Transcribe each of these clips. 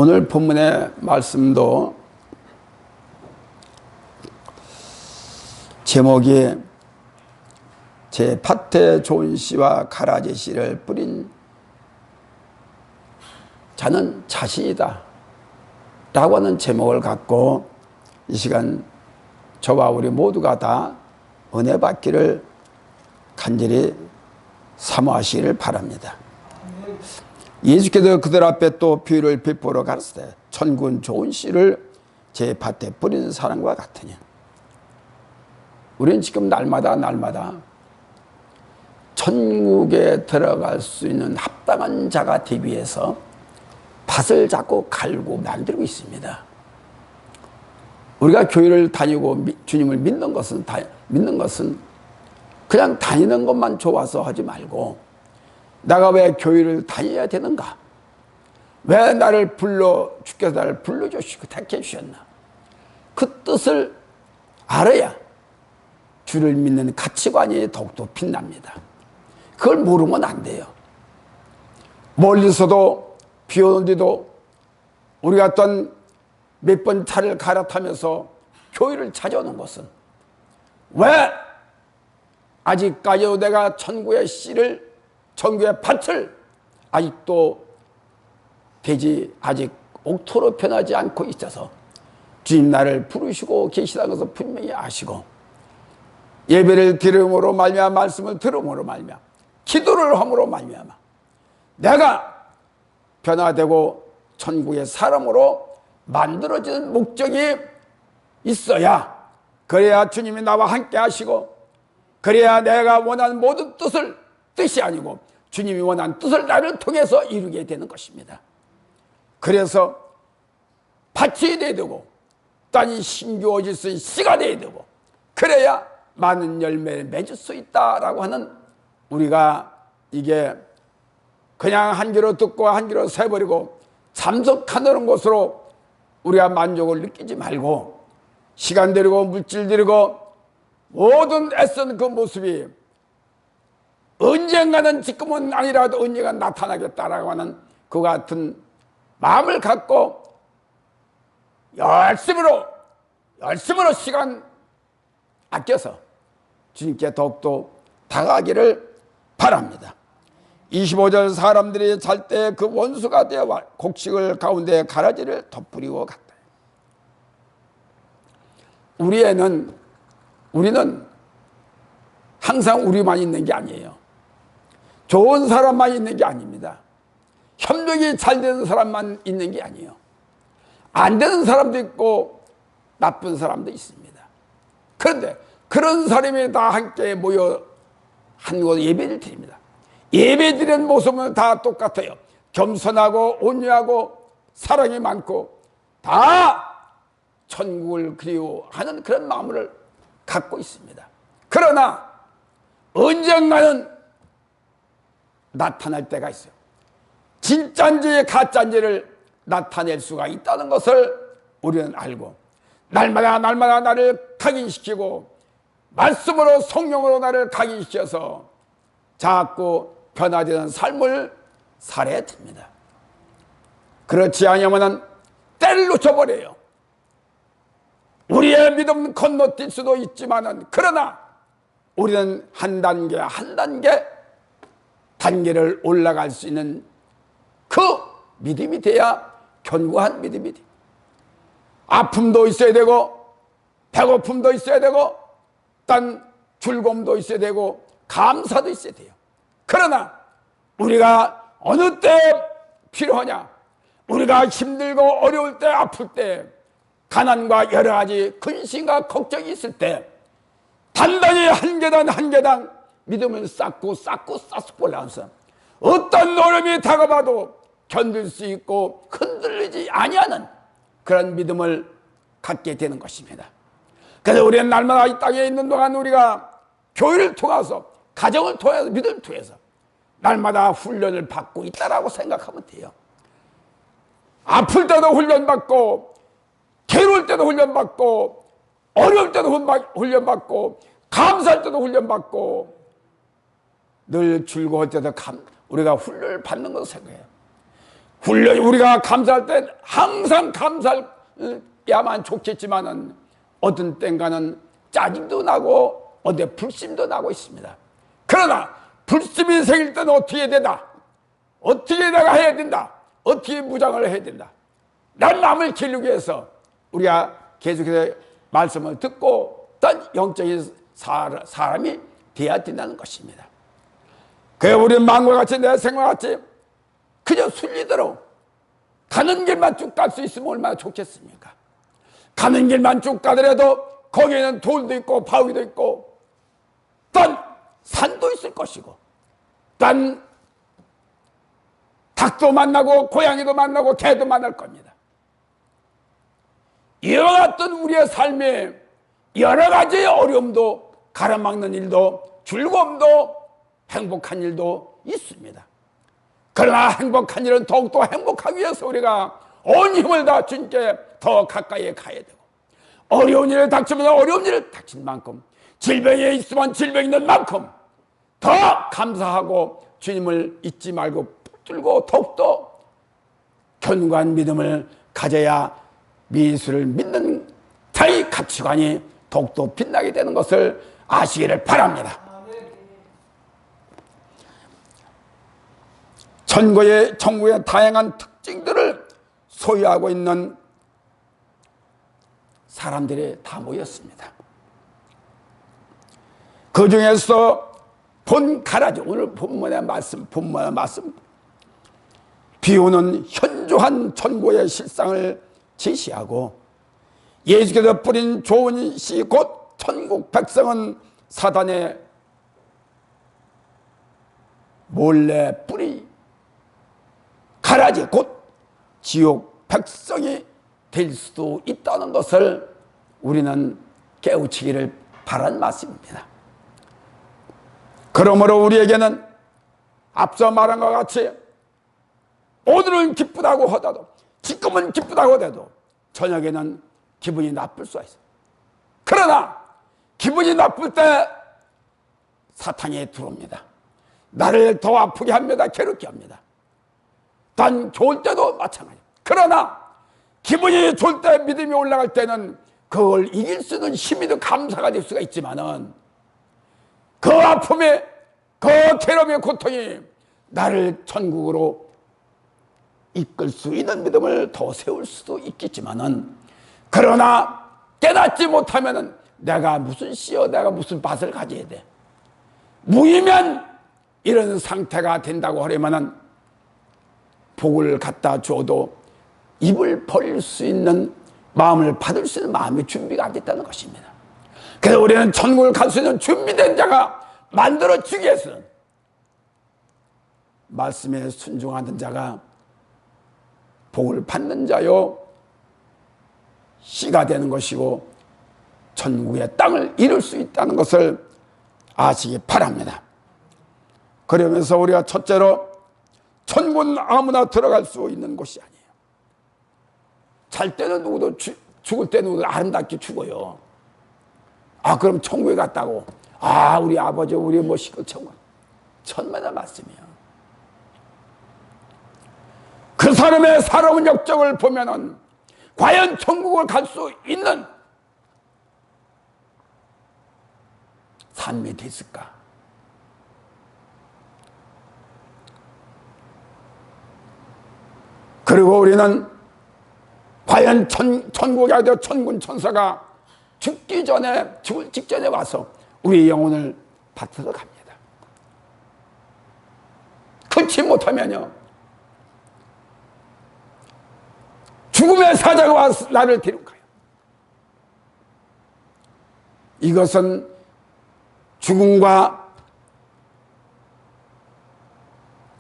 오늘 본문의 말씀도 제목이 제 밭에 좋은 씨와 가라지 씨를 뿌린 자는 자신이다 라고 하는 제목을 갖고 이 시간 저와 우리 모두가 다 은혜 받기를 간절히 사모하시기를 바랍니다. 예수께서 그들 앞에 또 비유를 베풀어 가르치되 천국은 좋은 씨를 제 밭에 뿌리는 사람과 같으니, 우리는 지금 날마다 천국에 들어갈 수 있는 합당한 자가 되기 위해서 밭을 자꾸 갈고 만들고 있습니다. 우리가 교회를 다니고 주님을 믿는 것은 그냥 다니는 것만 좋아서 하지 말고, 내가 왜 교회를 다녀야 되는가? 왜 나를 주께서 나를 불러주시고 택해 주셨나? 그 뜻을 알아야 주를 믿는 가치관이 더욱더 빛납니다. 그걸 모르면 안 돼요. 멀리서도 비 오는데도 우리가 어떤 몇 번 차를 갈아타면서 교회를 찾아오는 것은, 왜 아직까지도 내가 천국의 씨를, 천국의 밭을 아직도 아직 옥토로 변하지 않고 있어서 주님 나를 부르시고 계시다는 것을 분명히 아시고, 예배를 들음으로 말미암아, 말씀을 들음으로 말미암아, 기도를 함으로 말미암아 내가 변화되고 천국의 사람으로 만들어지는 목적이 있어야, 그래야 주님이 나와 함께 하시고, 그래야 내가 원하는 모든 뜻이 아니고 주님이 원하는 뜻을 나를 통해서 이루게 되는 것입니다. 그래서 밭이 돼야 되고 땅이 힘겨워질 수 있는 씨가 돼야 되고, 그래야 많은 열매를 맺을 수 있다라고 하는, 우리가 이게 그냥 한 귀로 듣고 한 귀로 새버리고 참석하는 것으로 우리가 만족을 느끼지 말고, 시간 들이고 물질 들이고 모든 애쓰는 그 모습이 언젠가는, 지금은 아니라도 언젠가 나타나겠다라고 하는 그 같은 마음을 갖고 열심으로 시간 아껴서 주님께 더욱더 다가가기를 바랍니다. 25절, 사람들이 잘 때 그 원수가 되어 곡식을 가운데 가라지를 덧뿌리고 갔다. 우리는 항상 우리만 있는 게 아니에요. 좋은 사람만 있는 게 아닙니다. 협력이 잘 되는 사람만 있는 게 아니에요. 안 되는 사람도 있고 나쁜 사람도 있습니다. 그런데 그런 사람이 다 함께 모여 한 곳 예배를 드립니다. 예배 드리는 모습은 다 똑같아요. 겸손하고 온유하고 사랑이 많고 다 천국을 그리워하는 그런 마음을 갖고 있습니다. 그러나 언젠가는 나타날 때가 있어요. 진짜인지 가짜인지를 나타낼 수가 있다는 것을 우리는 알고, 날마다 나를 각인시키고 말씀으로, 성령으로 나를 각인시켜서 자꾸 변화되는 삶을 살아야 됩니다. 그렇지 않으면 때를 놓쳐버려요. 우리의 믿음 건너뛸 수도 있지만은, 그러나 우리는 한 단계를 올라갈 수 있는 그 믿음이 돼야 견고한 믿음이 돼. 아픔도 있어야 되고 배고픔도 있어야 되고 딴 즐거움도 있어야 되고 감사도 있어야 돼요. 그러나 우리가 어느 때 필요하냐? 우리가 힘들고 어려울 때, 아플 때, 가난과 여러 가지 근심과 걱정이 있을 때 단단히 한 계단 믿음을 쌓고 올라가면서 어떤 어려움이 다가와도 견딜 수 있고 흔들리지 아니하는 그런 믿음을 갖게 되는 것입니다. 그래서 우리는 날마다 이 땅에 있는 동안 우리가 교회를 통해서, 가정을 통해서, 믿음을 통해서 날마다 훈련을 받고 있다라고 생각하면 돼요. 아플 때도 훈련받고, 괴로울 때도 훈련받고, 어려울 때도 훈련받고, 감사할 때도 훈련받고, 늘 즐거울 때도 우리가 훈련을 받는 것을 생각해요. 우리가 감사할 때 항상 감사해야만 좋겠지만은 어떤 땐가는 짜증도 나고 어디 불심도 나고 있습니다. 그러나 불심이 생길 때는 어떻게 해야 된다? 어떻게 내가 해야 된다? 어떻게 무장을 해야 된다? 난 남을 기르기 위해서 우리가 계속해서 말씀을 듣고 어떤 영적인 사람이 되어야 된다는 것입니다. 그래 우리는 마음과 같이 내 생각과 같이 그저 순리대로 가는 길만 쭉 갈 수 있으면 얼마나 좋겠습니까? 가는 길만 쭉 가더라도 거기에는 돌도 있고 바위도 있고 딴 산도 있을 것이고 딴 닭도 만나고 고양이도 만나고 개도 만날 겁니다. 이와 같은 우리의 삶에 여러 가지 어려움도 가로막는 일도 즐거움도 행복한 일도 있습니다. 그러나 행복한 일은 더욱더 행복하기 위해서 우리가 온 힘을 다 주님께 더 가까이 가야 되고 어려운 일을 닥치면 어려운 일을 닥친 만큼 질병에 있으면 질병 있는 만큼 더 감사하고 주님을 잊지 말고 붙들고 더욱더 견고한 믿음을 가져야 예수를 믿는 자의 가치관이 더욱더 빛나게 되는 것을 아시기를 바랍니다. 천국의 다양한 특징들을 소유하고 있는 사람들이 다 모였습니다. 그 중에서 본 가라지, 오늘 본문의 말씀, 비오는 현조한 천국의 실상을 제시하고 예수께서 뿌린 좋은 씨 곧 천국 백성은 사단의 몰래 뿌리 가라지 곧 지옥 백성이 될 수도 있다는 것을 우리는 깨우치기를 바란 말씀입니다. 그러므로 우리에게는 앞서 말한 것 같이 오늘은 기쁘다고 하더라도 지금은 기쁘다고 해도 저녁에는 기분이 나쁠 수가 있어요. 그러나 기분이 나쁠 때 사탄이 들어옵니다. 나를 더 아프게 합니다. 괴롭게 합니다. 단 좋을 때도 마찬가지입니다. 그러나 기분이 좋을 때 믿음이 올라갈 때는 그걸 이길 수 있는 힘이 더 감사가 될 수가 있지만은 그 아픔에 그 괴로움의 고통이 나를 천국으로 이끌 수 있는 믿음을 더 세울 수도 있겠지만은 그러나 깨닫지 못하면은 내가 무슨 씨여 내가 무슨 밭을 가져야 돼. 무이면 이런 상태가 된다고 하려면은 복을 갖다 줘도 입을 벌릴 수 있는 마음을 받을 수 있는 마음의 준비가 안 됐다는 것입니다. 그래서 우리는 천국을 갈 수 있는 준비된 자가 만들어지기 위해서는 말씀에 순종하는 자가 복을 받는 자요 씨가 되는 것이고 천국의 땅을 이룰 수 있다는 것을 아시기 바랍니다. 그러면서 우리가 첫째로 천국은 아무나 들어갈 수 있는 곳이 아니에요. 잘 때는 누구도 죽을 때는 누구도 아름답게 죽어요. 아 그럼 천국에 갔다고 아 우리 아버지 우리 뭐 시끌 천국 천만의 말씀이에요. 그 사람의 살아온 역적을 보면은 과연 천국을 갈 수 있는 삶이 됐을까? 그리고 우리는 과연 천국에 가도 천군 천사가 죽기 전에 죽을 직전에 와서 우리의 영혼을 받들어 갑니다. 그렇지 못하면요 죽음의 사자가 와서 나를 데리고 가요. 이것은 죽음과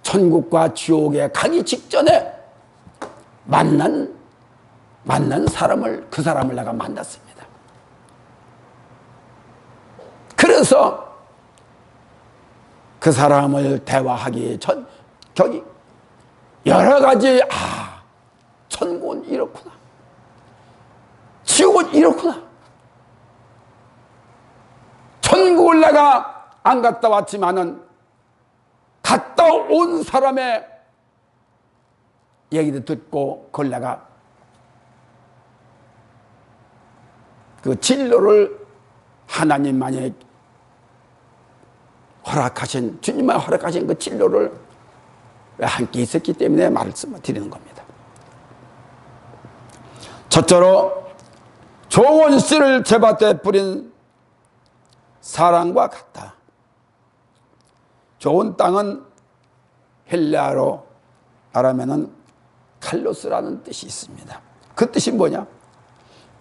천국과 지옥에 가기 직전에 만난 사람을 그 사람을 내가 만났습니다. 그래서 그 사람을 대화하기 전 경이 여러 가지 천국은 이렇구나 지옥은 이렇구나 천국을 내가 안 갔다 왔지만은 갔다 온 사람의 얘기도 듣고 그걸 내가 그 진로를 하나님만이 허락하신, 주님만 허락하신 그 진로를 함께 있었기 때문에 말씀을 드리는 겁니다. 첫째로 좋은 씨를 제밭에 뿌린 사람과 같다. 좋은 땅은 헬라어로 말하면은 칼로스라는 뜻이 있습니다. 그 뜻이 뭐냐?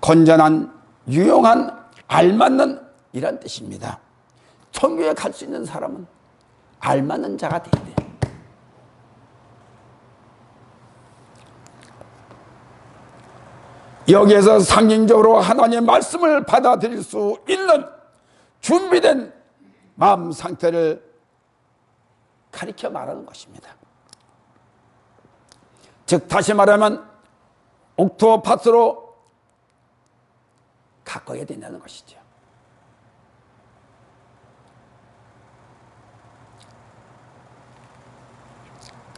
건전한, 유용한, 알맞는 이란 뜻입니다. 천국에 갈 수 있는 사람은 알맞는 자가 돼야 돼요. 여기에서 상징적으로 하나님의 말씀을 받아들일 수 있는 준비된 마음 상태를 가리켜 말하는 것입니다. 즉 다시 말하면 옥토파스로 가꿔야 된다는 것이죠.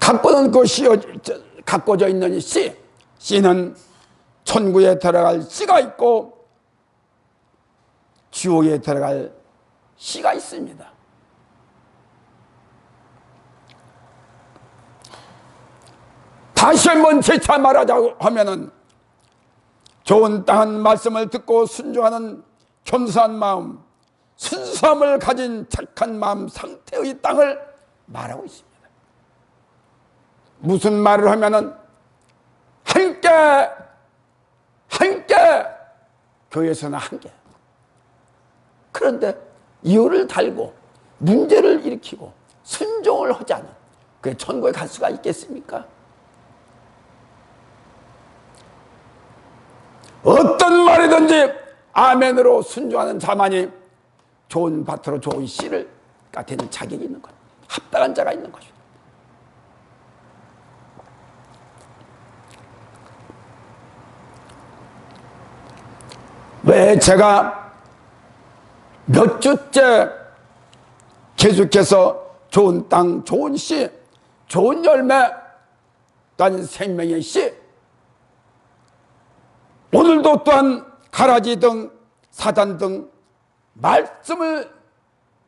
가꿔는 그 가꿔져 있는 씨는 천국에 들어갈 씨가 있고 지옥에 들어갈 씨가 있습니다. 다시 한번 재차 말하자고 하면은 좋은 땅은 말씀을 듣고 순종하는 겸손한 마음, 순수함을 가진 착한 마음 상태의 땅을 말하고 있습니다. 무슨 말을 하면은 함께 교회에서는 함께. 그런데 이유를 달고 문제를 일으키고 순종을 하지 않은 그게 천국에 갈 수가 있겠습니까? 어떤 말이든지 아멘으로 순종하는 자만이 좋은 밭으로 좋은 씨를 되는 자격이 있는 것, 합당한 자가 있는 것입니다. 왜 제가 몇 주째 계속해서 좋은 땅, 좋은 씨, 좋은 열매, 단 생명의 씨, 오늘도 또한 가라지 등 사단 등 말씀을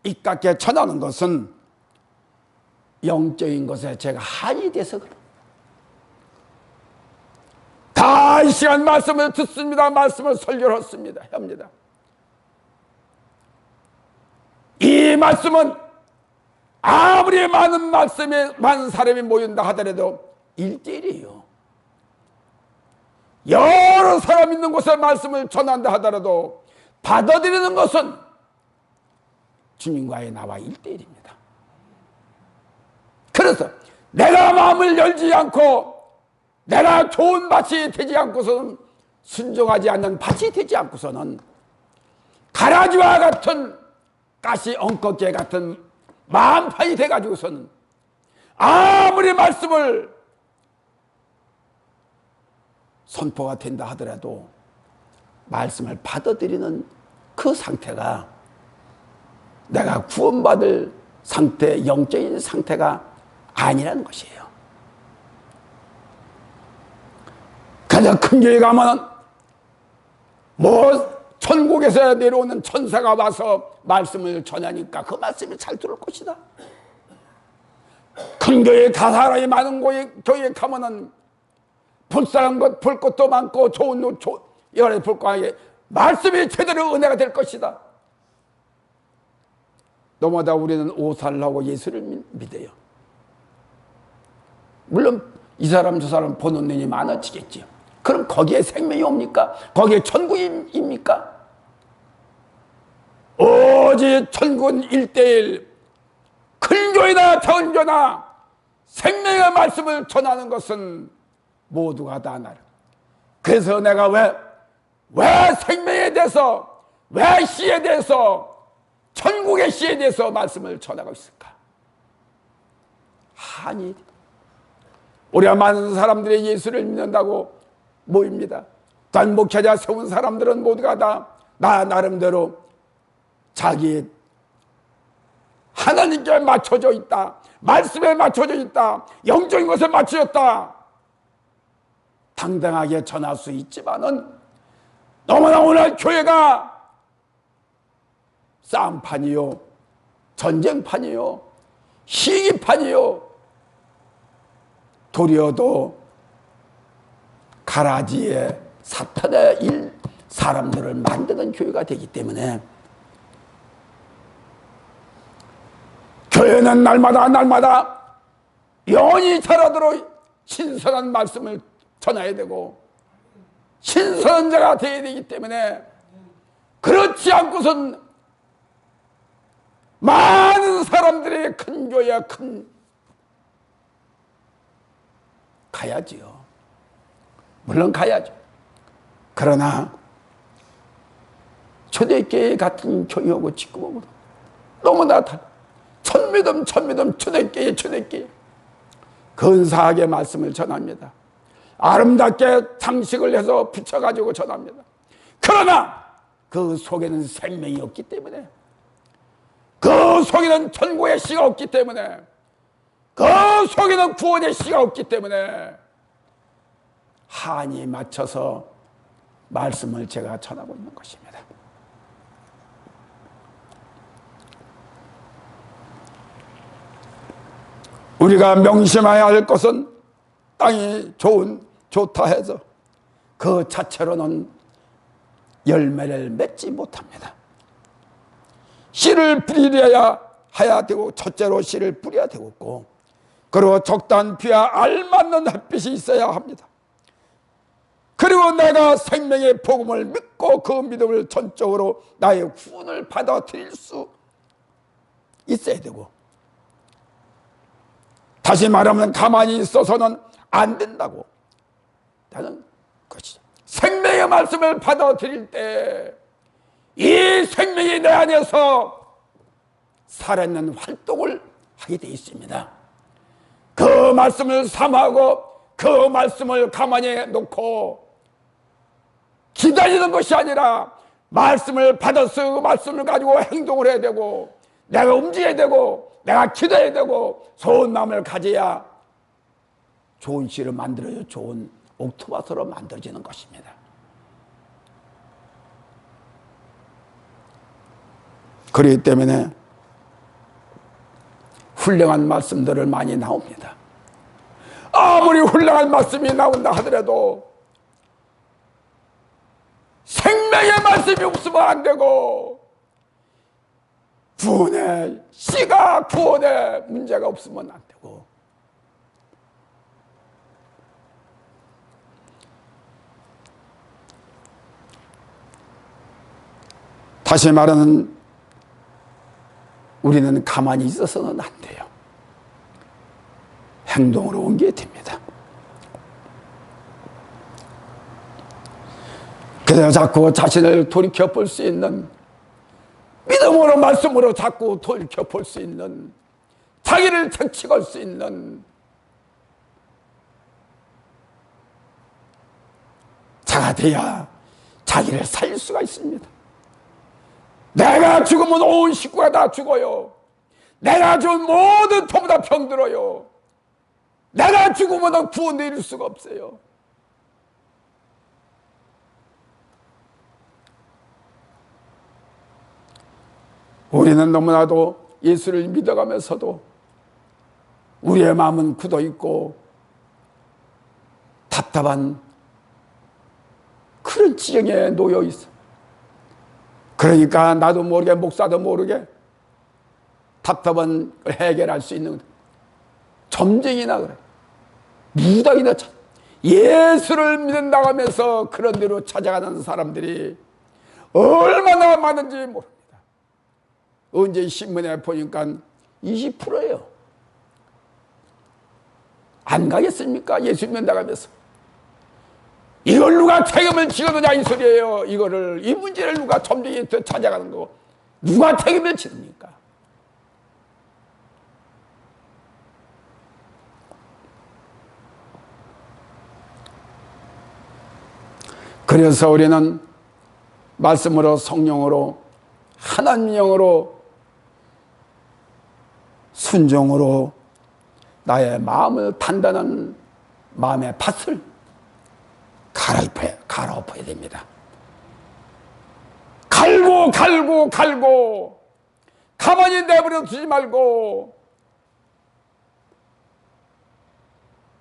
입각해 전하는 것은 영적인 것에 제가 한이 돼서 그래요. 다 이 시간 말씀을 듣습니다. 말씀을 설교를 합니다. 이 말씀은 아무리 많은 사람이 모인다 하더라도 1:1이에요. 여러 사람 있는 곳에 말씀을 전한다 하더라도 받아들이는 것은 주님과의 나와 1:1입니다. 그래서 내가 마음을 열지 않고 내가 좋은 밭이 되지 않고서는 순종하지 않는 밭이 되지 않고서는 가라지와 같은 가시 엉껍질 같은 마음판이 돼가지고서는 아무리 말씀을 선포가 된다 하더라도 말씀을 받아들이는 그 상태가 내가 구원받을 상태, 영적인 상태가 아니라는 것이에요. 가장 큰 교회 가면 천국에서 내려오는 천사가 와서 말씀을 전하니까 그 말씀이 잘 들을 것이다. 큰 교회 다 사람이 많은 교회에 가면은 볼 것도 많고 좋은 옷 여러 볼 거에 말씀이 제대로 은혜가 될 것이다. 너마다 우리는 오살을 하고 예수를 믿어요. 물론 이 사람 저 사람 보는 눈이 많아지겠지요. 그럼 거기에 생명이 옵니까? 거기에 천국입니까? 오직 천국은 1:1, 큰 교회나 작은 교회나 생명의 말씀을 전하는 것은 모두가 다 나를. 그래서 내가 왜 생명에 대해서, 왜 씨에 대해서, 천국의 씨에 대해서 말씀을 전하고 있을까? 아니, 우리가 많은 사람들이 예수를 믿는다고 모입니다. 단 목회자 세운 사람들은 모두가 다 나 나름대로 자기 하나님께 맞춰져 있다, 말씀에 맞춰져 있다, 영적인 것에 맞춰졌다, 당당하게 전할 수 있지만은 너무나 오늘 교회가 싸움판이요, 전쟁판이요, 시기판이요, 도리어도 가라지에 사탄의 사람들을 만드는 교회가 되기 때문에 교회는 날마다 영원히 자라도록 신선한 말씀을 전해야 되고 신선한 자가 되어야 되기 때문에 그렇지 않고선 많은 사람들이 큰 교회야 가야지요. 물론 가야죠. 그러나 초대교회 같은 교회하고 지금하고 너무나 달라. 천미듬 초대교회 근사하게 말씀을 전합니다. 아름답게 장식을 해서 붙여가지고 전합니다. 그러나 그 속에는 생명이 없기 때문에, 그 속에는 천국의 씨가 없기 때문에, 그 속에는 구원의 씨가 없기 때문에 한이 맞춰서 말씀을 제가 전하고 있는 것입니다. 우리가 명심해야 할 것은 땅이 좋다 해서 그 자체로는 열매를 맺지 못합니다. 씨를 뿌려야 해야 되고, 첫째로 씨를 뿌려야 되고, 그리고 적당한 비와 알맞는 햇빛이 있어야 합니다. 그리고 내가 생명의 복음을 믿고 그 믿음을 전적으로 나의 구원을 받아들일 수 있어야 되고, 다시 말하면 가만히 있어서는 안 된다고 나는 것이죠. 생명의 말씀을 받아들일 때 이 생명이 내 안에서 살아있는 활동을 하게 되어 있습니다. 그 말씀을 삼하고 그 말씀을 가만히 놓고 기다리는 것이 아니라 말씀을 받아서 그 말씀을 가지고 행동을 해야 되고, 내가 움직여야 되고, 내가 기도해야 되고, 좋은 마음을 가져야 좋은 씨를 만들어요. 좋은 옥토밭으로 만들어지는 것입니다. 그렇기 때문에 훌륭한 말씀들을 많이 나옵니다. 아무리 훌륭한 말씀이 나온다 하더라도 생명의 말씀이 없으면 안 되고, 구원의 씨가 구원의 문제가 없으면 안 되고, 다시 말하는 우리는 가만히 있어서는 안 돼요. 행동으로 옮겨야 됩니다. 그래서 자꾸 자신을 돌이켜 볼 수 있는, 믿음으로 말씀으로 자꾸 돌이켜 볼 수 있는, 자기를 책찍을 수 있는 자가 돼야 자기를 살릴 수가 있습니다. 내가 죽으면 온 식구가 다 죽어요. 내가 죽은 모든 토부 다 병들어요. 내가 죽으면 구원도 이룰 수가 없어요. 우리는 너무나도 예수를 믿어가면서도 우리의 마음은 굳어 있고 답답한 그런 지경에 놓여 있어. 그러니까 나도 모르게, 목사도 모르게 답답한 걸 해결할 수 있는 점쟁이나 그래, 무당이나 예수를 믿는다고 하면서 그런 데로 찾아가는 사람들이 얼마나 많은지 모릅니다. 언제 신문에 보니까 20%예요. 안 가겠습니까? 예수 믿는다고 하면서. 이걸 누가 책임을 지거느냐 이 소리예요. 이 문제를 누가 점쟁이 찾아가는 거 누가 책임을 지습니까? 그래서 우리는 말씀으로, 성령으로, 하나님 영으로, 순종으로 나의 마음을, 단단한 마음의 밭을 갈아엎어야 됩니다. 갈고 가만히 내버려 두지 말고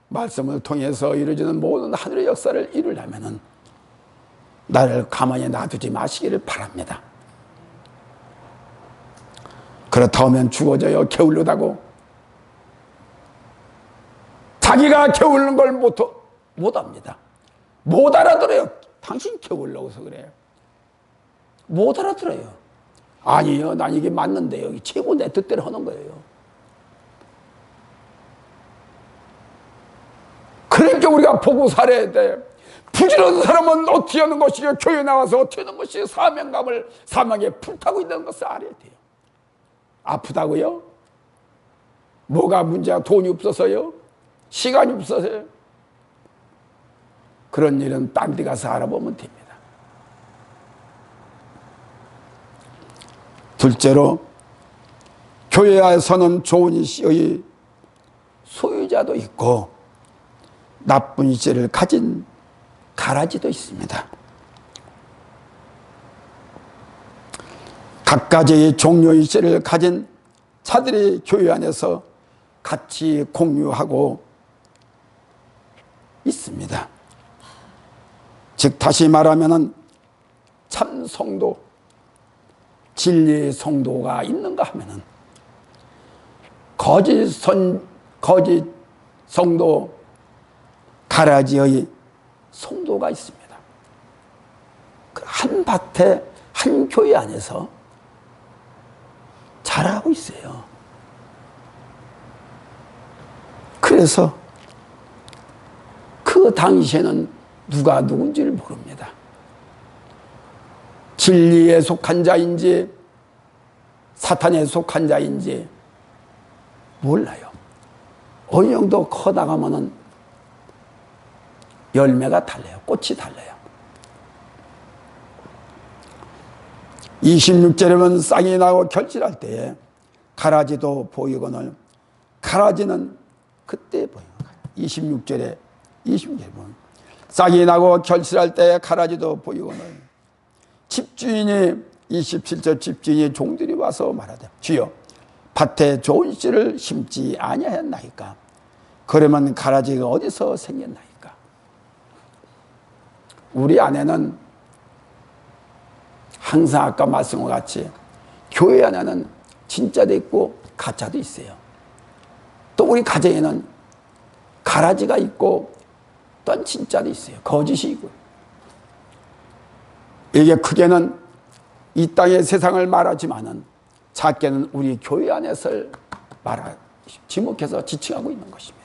말씀을 통해서 이루어지는 모든 하늘의 역사를 이루려면 나를 가만히 놔두지 마시기를 바랍니다. 그렇다면 죽어져요 게을르다고 자기가 게으른 걸 못합니다. 못 알아들어요. 당신 게을러서 그래요. 못 알아들어요. 아니요, 난 이게 맞는데요. 최고 내 뜻대로 하는 거예요. 그러니까 우리가 보고 살아야 돼. 부지런한 사람은 어떻게 하는 것이, 교회 나와서 어떻게 하는 것이 사명에 불타고 있는 것을 알아야 돼요. 아프다고요? 뭐가 문제야? 돈이 없어서요? 시간이 없어서요? 그런 일은 딴 데 가서 알아보면 됩니다. 둘째로, 교회에서는 좋은 일시의 소유자도 있고 나쁜 일시를 가진 가라지도 있습니다. 각가지의 종료 일시를 가진 자들이 교회 안에서 같이 공유하고 있습니다. 즉 다시 말하면 참 성도, 진리의 성도가 있는가 하면은 거짓 성도, 가라지의 성도가 있습니다. 한 밭에 한 교회 안에서 자라고 있어요. 그래서 그 당시에는 누가 누군지를 모릅니다. 진리에 속한 자인지 사탄에 속한 자인지 몰라요. 어느 정도 커나가면은 열매가 달라요. 꽃이 달라요. 26절에는 쌍이 나고 결실할 때에 가라지도 보이거늘, 가라지는 그때 보여요. 26절에 보면 쌍이 나고 결실할 때에 가라지도 보이거늘, 집주인이 27절 집주인이 종들이 와서 말하되 주여 밭에 좋은 씨를 심지 아니하였나이까? 그러면 가라지가 어디서 생겼나이까? 우리 안에는 항상 아까 말씀과 같이 교회 안에는 진짜도 있고 가짜도 있어요. 또 우리 가정에는 가라지가 있고 또 진짜도 있어요. 거짓이 있고. 이게 크게는 이 땅의 세상을 말하지만은 작게는 우리 교회 안에서 지목해서 지칭하고 있는 것입니다.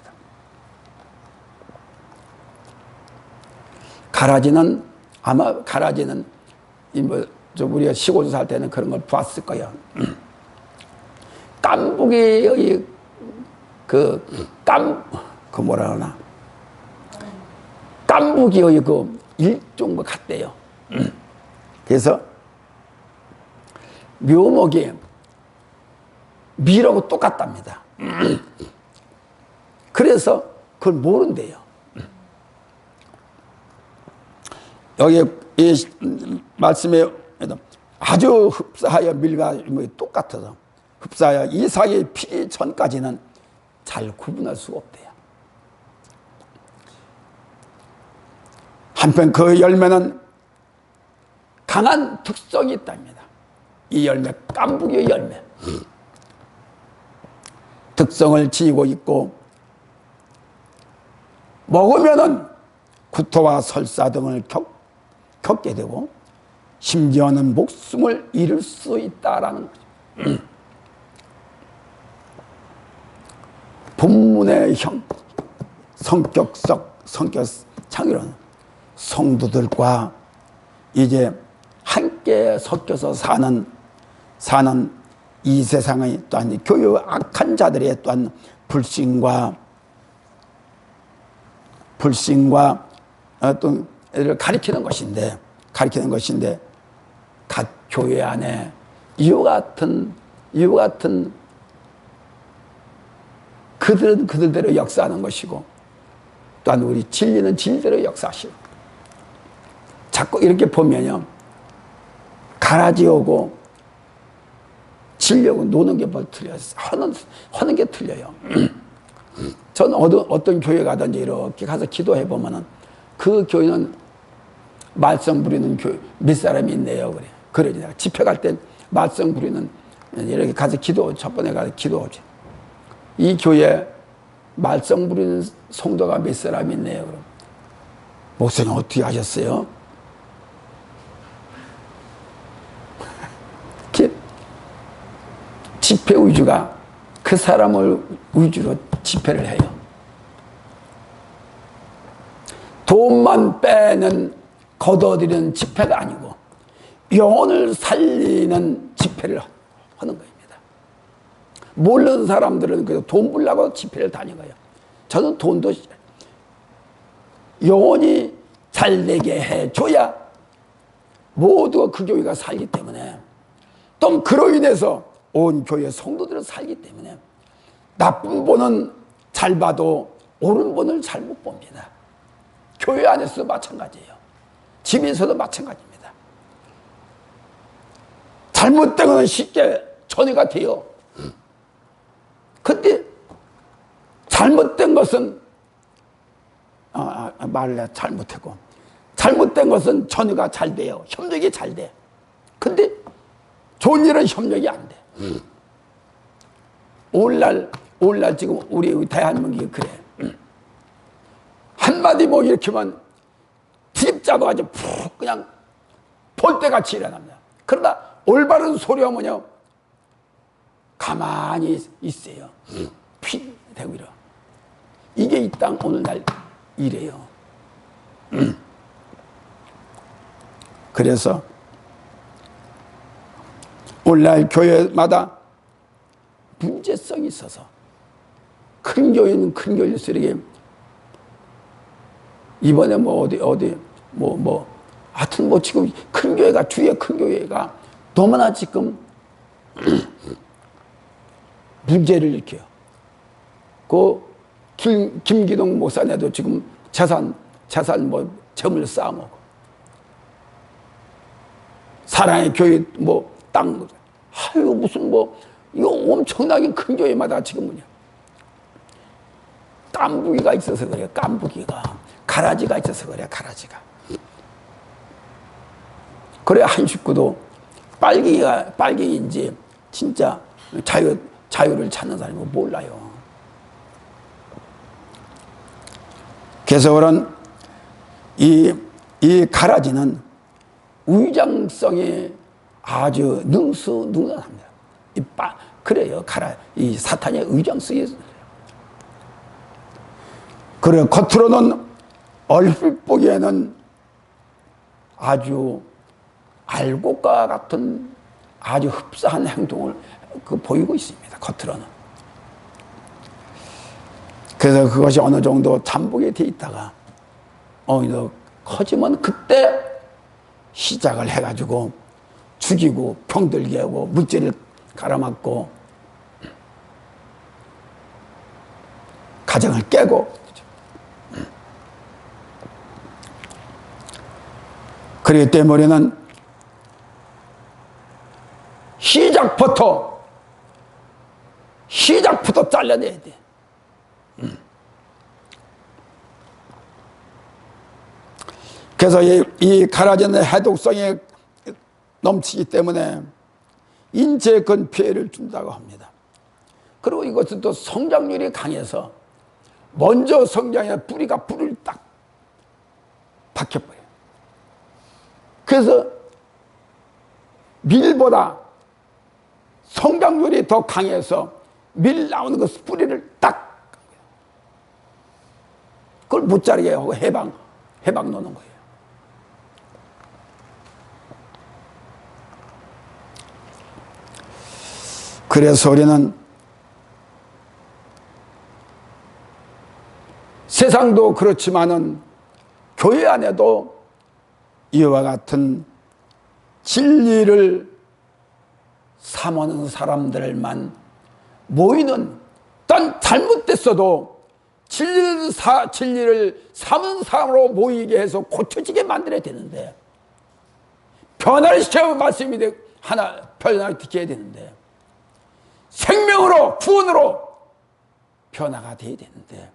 가라지는 우리가 시골 살 때는 그런 걸 봤을 거예요. 깐부기의 뭐라 하나? 깐부기의 일종 같대요. 그래서 묘목이 미라고 똑같답니다. 그래서 그걸 모른대요. 여기 이 말씀에 아주 흡사하여 밀과 똑같아서 흡사하여 이삭이 피기 전까지는 잘 구분할 수가 없대요. 한편 그 열매는 강한 특성이 있답니다. 이 열매, 깐부기의 열매. 특성을 지니고 있고 먹으면은 구토와 설사 등을 겪게 되고 심지어는 목숨을 잃을 수 있다라는 거죠. 본문의 성격상으로는 성도들과 이제 함께 섞여서 사는 이 세상의 또한 교회 악한 자들의 또한 불신과 또 가리키는 것인데 각 교회 안에 이와 같은 그들은 그들대로 역사하는 것이고 또한 우리 진리는 진리대로 역사하시고 자꾸 이렇게 보면요, 가라지오고 지려고 노는 게 뭘 틀려요. 하는 게 틀려요. 저는 어떤 교회 가든지 이렇게 가서 기도해 보면은 그 교회는 말썽 부리는 교회 몇 사람이 있네요. 그래 내가 집회 갈 때 말썽 부리는 이렇게 가서 첫 번에 가서 기도하지. 이 교회 말썽 부리는 성도가 몇 사람이 있네요. 그럼 목사님 어떻게 하셨어요? 집회 위주가 그 사람을 위주로 집회를 해요. 돈만 빼는 걷어들이는 집회가 아니고 영혼을 살리는 집회를 하는 겁니다. 모르는 사람들은 그래서 돈 벌려고 집회를 다닌 거예요. 저는 돈도 영혼이 잘되게 해줘야 모두가 그 교회가 살기 때문에, 또 그로 인해서 온 교회 성도들을 살기 때문에 나쁜 분은 잘 봐도 옳은 분을 잘 못 봅니다. 교회 안에서도 마찬가지예요. 집에서도 마찬가지입니다. 잘못된 것은 쉽게 전이가 돼요. 근데 잘못된 것은 말을 잘못하고, 잘못된 것은 전이가 잘 돼요. 협력이 잘 돼. 근데 좋은 일은 협력이 안 돼. 오늘날 지금 우리 대한민국이 그래. 한마디 뭐 이렇게만 드립자고 아주 푹 그냥 볼때같이 일어납니다. 그러다 올바른 소리 하면요, 가만히 있어요. 피 대고 이러. 이게 이 땅 오늘날 이래요. 그래서 오늘날 교회마다 문제성이 있어서, 큰 교회는 큰 교회일수록 이렇게 이번에 하여튼 지금 큰 교회가, 주위에 큰 교회가 너무나 지금 문제를 일으켜요. 김기동 목사님도 지금 재산 점을 쌓아먹고, 사랑의 교회 땅, 무슨 이거 엄청나게 큰 교회마다 지금 깐부기가 있어서 그래요. 깐부기가. 가라지가 있어서 그래요. 가라지가. 그래 한 식구도 빨갱이인지 진짜 자유를 찾는 사람이 몰라요. 그래서 그런 이 가라지는 위장성이 아주 능수능란합니다. 그래요. 이 사탄의 위장성이 있어요. 그래 겉으로는 얼핏 보기에는 아주 알곡과 같은 아주 흡사한 행동을 보이고 있습니다. 겉으로는. 그래서 그것이 어느 정도 잠복이 돼 있다가 커지면 그때 시작을 해가지고 죽이고 병들게 하고 물질을 갈아맞고 가정을 깨고. 그렇기 때문에는 시작부터 잘라내야 돼. 그래서 이 가라지는 해독성이 넘치기 때문에 인체에 큰 피해를 준다고 합니다. 그리고 이것은 또 성장률이 강해서 먼저 성장해 뿌리가 뿌리를 딱 박혀버려요. 그래서 밀보다 성장률이 더 강해서 밀 나오는 그 뿌리를 딱 그걸 못 자르게 하고 해방 놓는 거예요. 그래서 우리는 세상도 그렇지만은 교회 안에도 이와 같은 진리를 삼하는 사람들만 모이는, 딴 잘못됐어도 진리를 삼은 사람으로 모이게 해서 고쳐지게 만들어야 되는데 변화를 시켜 말씀이 하나 변화를 시켜야 되는데, 생명으로 구원으로 변화가 돼야 되는데,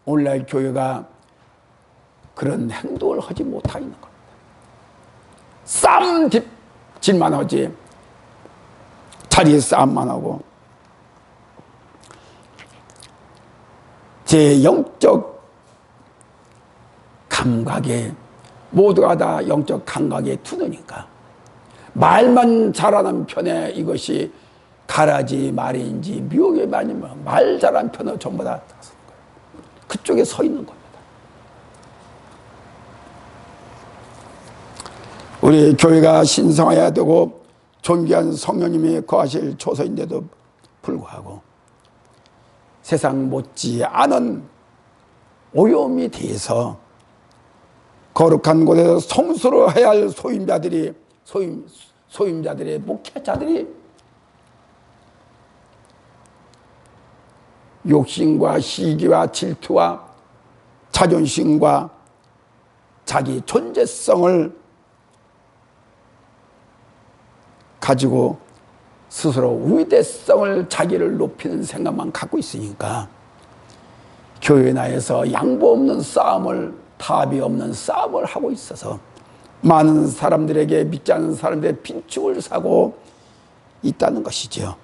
오늘날 교회가 그런 행동을 하지 못하고 있는 겁니다. 싸움질만 하지, 자리 싸움만 하고, 제 영적 감각에, 모두가 다 영적 감각에 두느니까 말만 잘하는 편에 이것이 가라지 말인지 미혹이 아니면 말 잘하는 편은 전부 다 그쪽에 서 있는 겁니다. 우리 교회가 신성해야 되고 존귀한 성령님이 거하실 초소인데도 불구하고 세상 못지 않은 오염이 돼서 거룩한 곳에서 성수를 해야 할 소임자들의 목회자들이 욕심과 시기와 질투와 자존심과 자기 존재성을 가지고 스스로 위대성을 자기를 높이는 생각만 갖고 있으니까 교회 내에서 양보 없는 싸움을, 답이 없는 싸움을 하고 있어서 많은 사람들에게, 믿지 않는 사람들의 빈축을 사고 있다는 것이죠.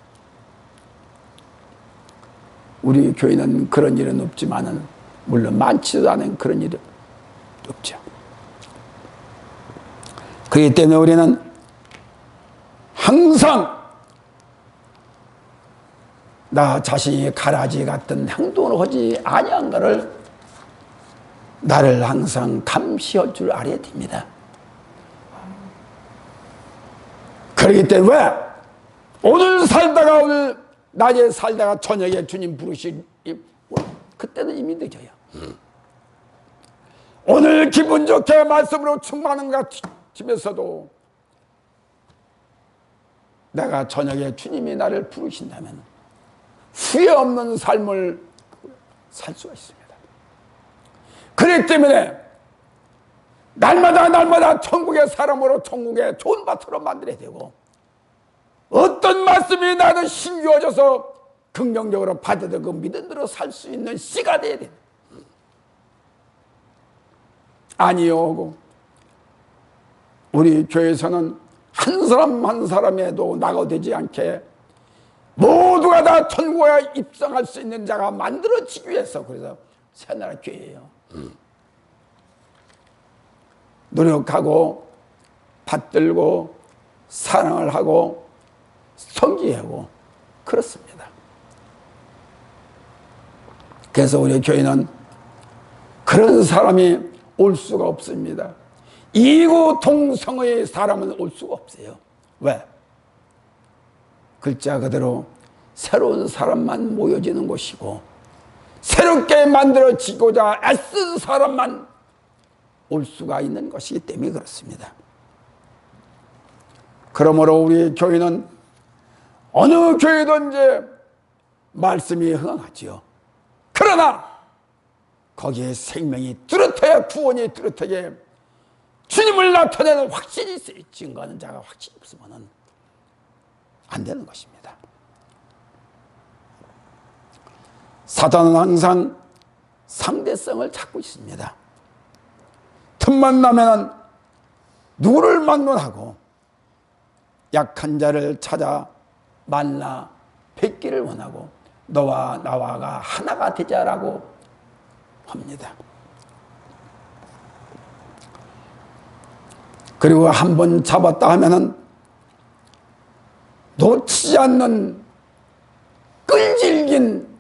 우리 교회는 그런 일은 없지만은, 물론 많지도 않은 그런 일은 없죠. 그렇기 때문에 우리는 항상 나 자신이 가라지 같은 행동을 하지 아니한 것을 나를 항상 감시할 줄 알아야 됩니다. 그렇기 때문에 왜? 오늘 살다가, 오늘 낮에 살다가 저녁에 주님 부르시, 그때는 이미 늦어요. 오늘 기분 좋게 말씀으로 충만한 것 같으면서도 내가 저녁에 주님이 나를 부르신다면 후회 없는 삶을 살 수가 있습니다. 그렇기 때문에 날마다 천국의 사람으로 천국의 좋은 밭으로 만들어야 되고, 어떤 말씀이 나도 신규어져서 긍정적으로 받아들여 그 믿음대로 살 수 있는 씨가 돼야 돼. 아니요, 우리 교회에서는 한 사람 한 사람에도 낙오되지 않게 모두가 다 천국에 입성할 수 있는 자가 만들어지기 위해서, 그래서 새나라 교회예요. 노력하고 받들고 사랑을 하고 섬기하고 그렇습니다. 그래서 우리 교회는 그런 사람이 올 수가 없습니다. 이구동성의 사람은 올 수가 없어요. 왜? 글자 그대로 새로운 사람만 모여지는 곳이고, 새롭게 만들어지고자 애쓴 사람만 올 수가 있는 것이기 때문에 그렇습니다. 그러므로 우리 교회는 어느 교회든지 말씀이 흥하지요. 그러나 거기에 생명이 뚜렷해야, 구원이 뚜렷하게 주님을 나타내는 확신이 있어요. 증거하는 자가 확신이 없으면 안 되는 것입니다. 사단은 항상 상대성을 찾고 있습니다. 틈만 나면 누구를 막론하고 약한 자를 찾아 만나 뵙기를 원하고 너와 나와가 하나가 되자라고 합니다. 그리고 한번 잡았다 하면은 놓치지 않는 끈질긴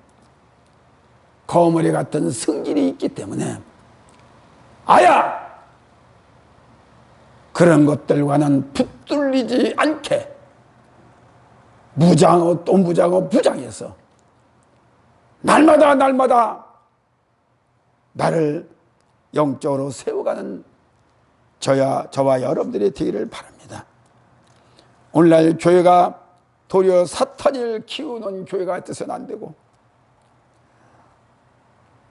거머리 같은 성질이 있기 때문에 아야! 그런 것들과는 붙들리지 않게 무장어 또 무장어 무장해서 날마다 나를 영적으로 세워가는 저와 여러분들이 되기를 바랍니다. 오늘날 교회가 도리어 사탄을 키우는 교회가 되서는 안 되고,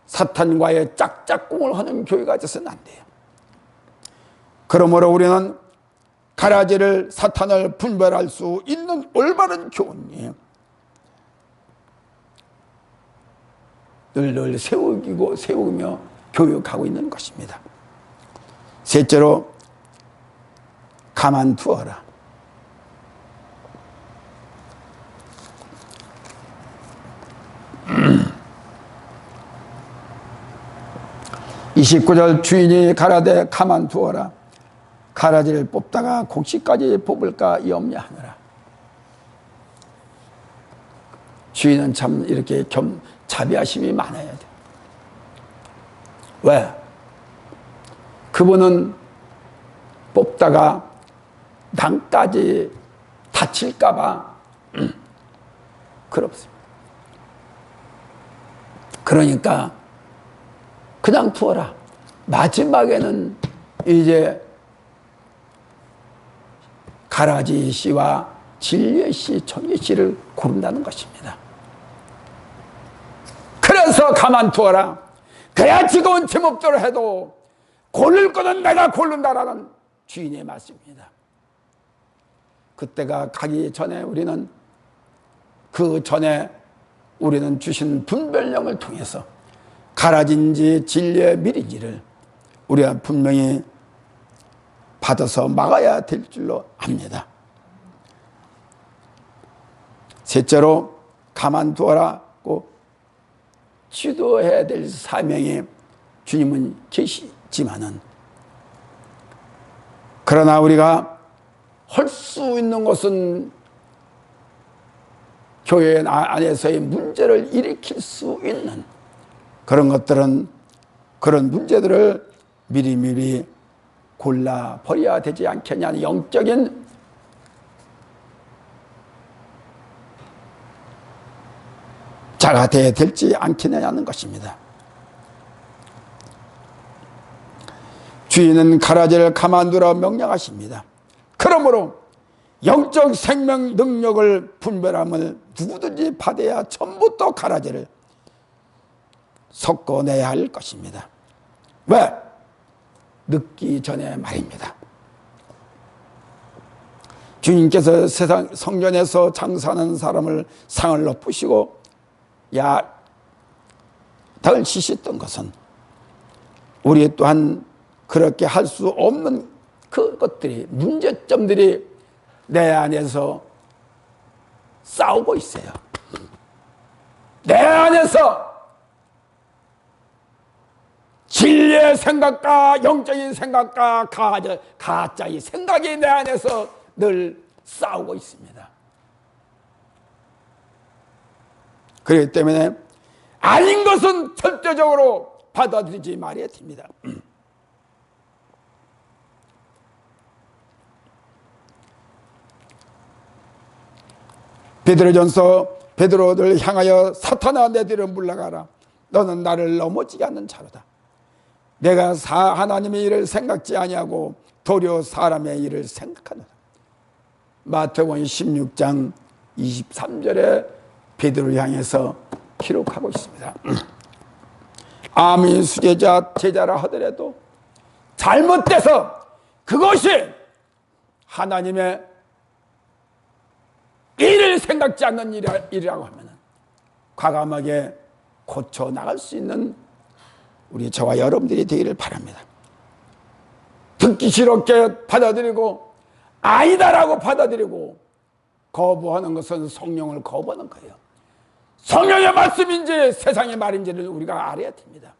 사탄과의 짝짝꿍을 하는 교회가 되서는 안 돼요. 그러므로 우리는 가라지를 사탄을 분별할 수 있는 올바른 교훈이에요. 늘 세우며 교육하고 있는 것입니다. 셋째로 가만두어라. 29절 주인이 가라되 가만두어라. 가라지를 뽑다가 곡식까지 뽑을까 염려 하느라. 주인은 참 이렇게 자비하심이 많아야 돼. 왜? 그분은 뽑다가 남까지 다칠까봐 그렇습니다. 그러니까 그냥 두어라. 마지막에는 이제 가라지 씨와 진리의 씨, 정의 씨를 고른다는 것입니다. 그래서 가만두어라. 그래야 지금은 제목대로 해도 고를 거는 내가 고른다라는 주인의 말씀입니다. 그때가 가기 전에 우리는 주신 분별령을 통해서 가라진지 진리의 밀인지를 우리가 분명히 받아서 막아야 될 줄로 압니다. 셋째로 가만두어라고 지도해야 될 사명에 주님은 계시지만은, 그러나 우리가 할 수 있는 것은 교회 안에서의 문제를 일으킬 수 있는 그런 것들은, 그런 문제들을 미리미리 골라 버려야 되지 않겠냐는 영적인 자가 되어야 될지 않겠냐는 것입니다. 주인은 가라지를 가만두라 명령하십니다. 그러므로 영적 생명 능력을 분별함을 누구든지 받아야 처음부터 가라지를 섞어내야 할 것입니다. 왜? 늦기 전에 말입니다. 주님께서 세상 성전에서 장사하는 사람을 상을 높이시고 덜 치셨던 것은 우리 또한 그렇게 할 수 없는 그것들이, 문제점들이 내 안에서 싸우고 있어요. 내 안에서 진리의 생각과 영적인 생각과 가짜의 생각이 내 안에서 늘 싸우고 있습니다. 그렇기 때문에 아닌 것은 절대적으로 받아들이지 말아야 됩니다. 베드로전서 베드로를 향하여 사탄아 내 뒤로 물러가라. 너는 나를 넘어지게 하는 자로다. 내가 하나님의 일을 생각지 아니하고 도리어 사람의 일을 생각하노라. 마태복음 16장 23절에 베드로를 향해서 기록하고 있습니다. 아무리 수제자 제자라 하더라도 잘못돼서 그것이 하나님의 일을 생각지 않는 일이라고 하면 과감하게 고쳐 나갈 수 있는 우리 저와 여러분들이 되기를 바랍니다. 듣기 싫게 받아들이고 아니다라고 받아들이고 거부하는 것은 성령을 거부하는 거예요. 성령의 말씀인지 세상의 말인지를 우리가 알아야 됩니다.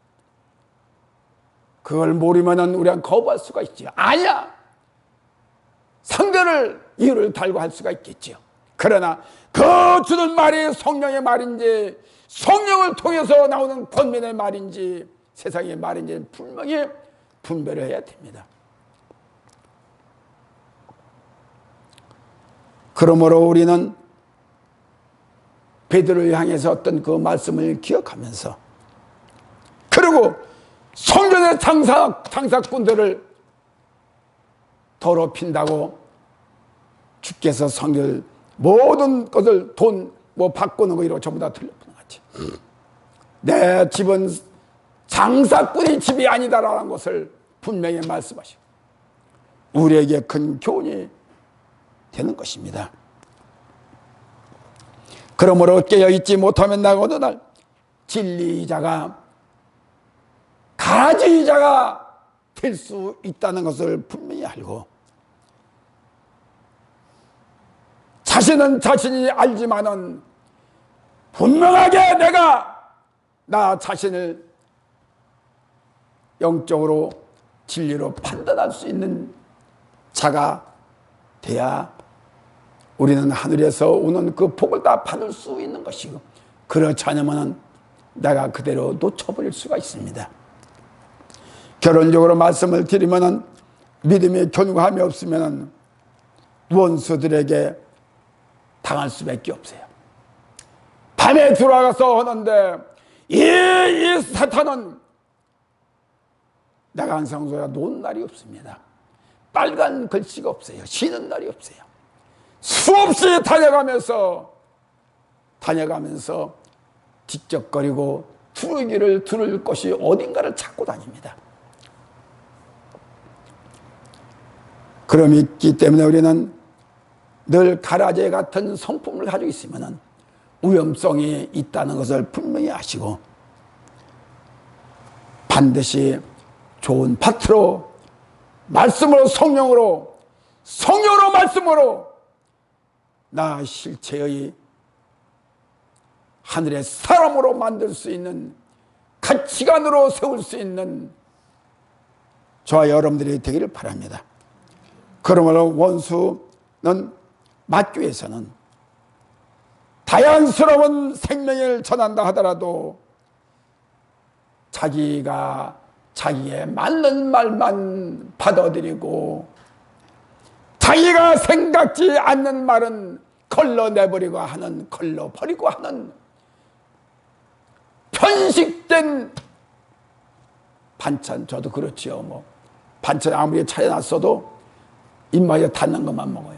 그걸 모르면 우리가 거부할 수가 있죠. 아니야, 상대를 이유를 달고 할 수가 있겠죠. 그러나 그 주는 말이 성령의 말인지 성령을 통해서 나오는 권면의 말인지 세상의 말인지 분명히 분별을 해야 됩니다. 그러므로 우리는 베드로를 향해서 어떤 그 말씀을 기억하면서, 그리고 성전의 장사꾼들을 더럽힌다고 주께서 성전 모든 것을 돈 바꾸는 거 이런 거 전부 다 틀려보는 거지. 내 집은 장사꾼의 집이 아니다라는 것을 분명히 말씀하시고, 우리에게 큰 교훈이 되는 것입니다. 그러므로 깨어있지 못하면 나가 어느 날 진리자가 가지자가 될 수 있다는 것을 분명히 알고, 자신은 자신이 알지만은 분명하게 내가 나 자신을 영적으로 진리로 판단할 수 있는 자가 돼야 우리는 하늘에서 오는 그 복을 다 받을 수 있는 것이고, 그렇지 않으면 내가 그대로 놓쳐버릴 수가 있습니다. 결론적으로 말씀을 드리면 믿음의 견고함이 없으면 원수들에게 당할 수밖에 없어요. 밤에 들어가서 하는데 이 사탄은 내가 항상 소리가 놓은 날이 없습니다. 빨간 글씨가 없어요. 쉬는 날이 없어요. 수없이 다녀가면서 뒤적거리고 두르기를 두를 것이 어딘가를 찾고 다닙니다. 그럼이 있기 때문에 우리는 늘 가라제 같은 성품을 가지고 있으면 위험성이 있다는 것을 분명히 아시고, 반드시 좋은 파트로 말씀으로 성령으로 말씀으로 나 실체의 하늘의 사람으로 만들 수 있는, 가치관으로 세울 수 있는 저와 여러분들이 되기를 바랍니다. 그러므로 원수는 맞기 위해서는 다양스러운 생명을 전한다 하더라도 자기가 자기에 맞는 말만 받아들이고, 자기가 생각지 않는 말은 걸러내버리고 하는, 걸러버리고 하는 편식된 반찬. 저도 그렇지요. 뭐 반찬 아무리 차려놨어도 입맛에 닿는 것만 먹어요.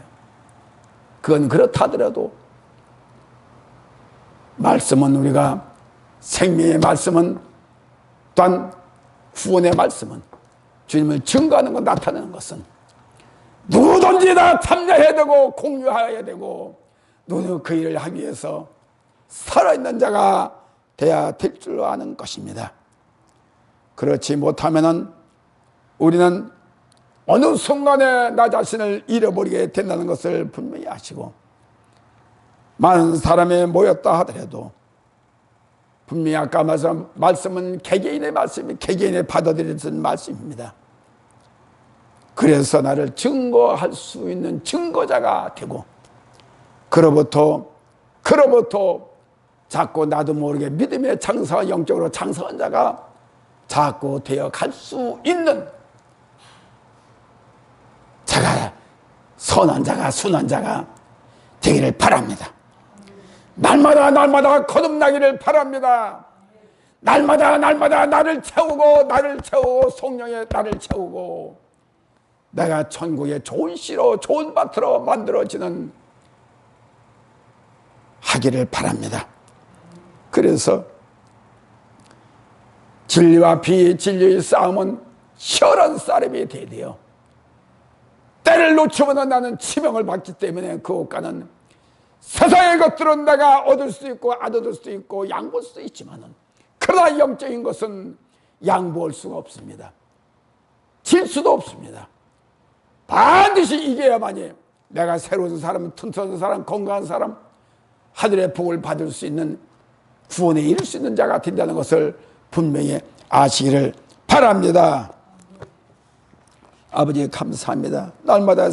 그건 그렇다 하더라도 말씀은, 우리가 생명의 말씀은, 또한 구원의 말씀은, 주님을 증거하는 것, 나타내는 것은 누구든지 다 참여해야 되고 공유해야 되고, 누구도 그 일을 하기 위해서 살아있는 자가 돼야 될 줄로 아는 것입니다. 그렇지 못하면은 우리는 어느 순간에 나 자신을 잃어버리게 된다는 것을 분명히 아시고, 많은 사람이 모였다 하더라도 분명히 아까 말씀은 개개인의 말씀이, 개개인의 받아들여진 말씀입니다. 그래서 나를 증거할 수 있는 증거자가 되고, 그로부터 자꾸 나도 모르게 믿음의 장성한, 영적으로 장성한 자가 자꾸 되어 갈 수 있는 자가, 선한 자가, 순한 자가 되기를 바랍니다. 날마다 거듭나기를 바랍니다. 날마다 나를 채우고 성령의 나를 채우고 내가 천국의 좋은 씨로, 좋은 밭으로 만들어지는 하기를 바랍니다. 그래서 진리와 비진리의 싸움은 치열한 싸움이 돼야 돼요. 때를 놓치면 나는 치명을 받기 때문에 그 옷가는 세상의 것들은 내가 얻을 수도 있고 안 얻을 수도 있고 양보할 수도 있지만은, 그러나 영적인 것은 양보할 수가 없습니다. 질 수도 없습니다. 반드시 이겨야만이 내가 새로운 사람, 튼튼한 사람, 건강한 사람, 하늘의 복을 받을 수 있는, 구원에 이를 수 있는 자가 된다는 것을 분명히 아시기를 바랍니다. 아버지 감사합니다. 날마다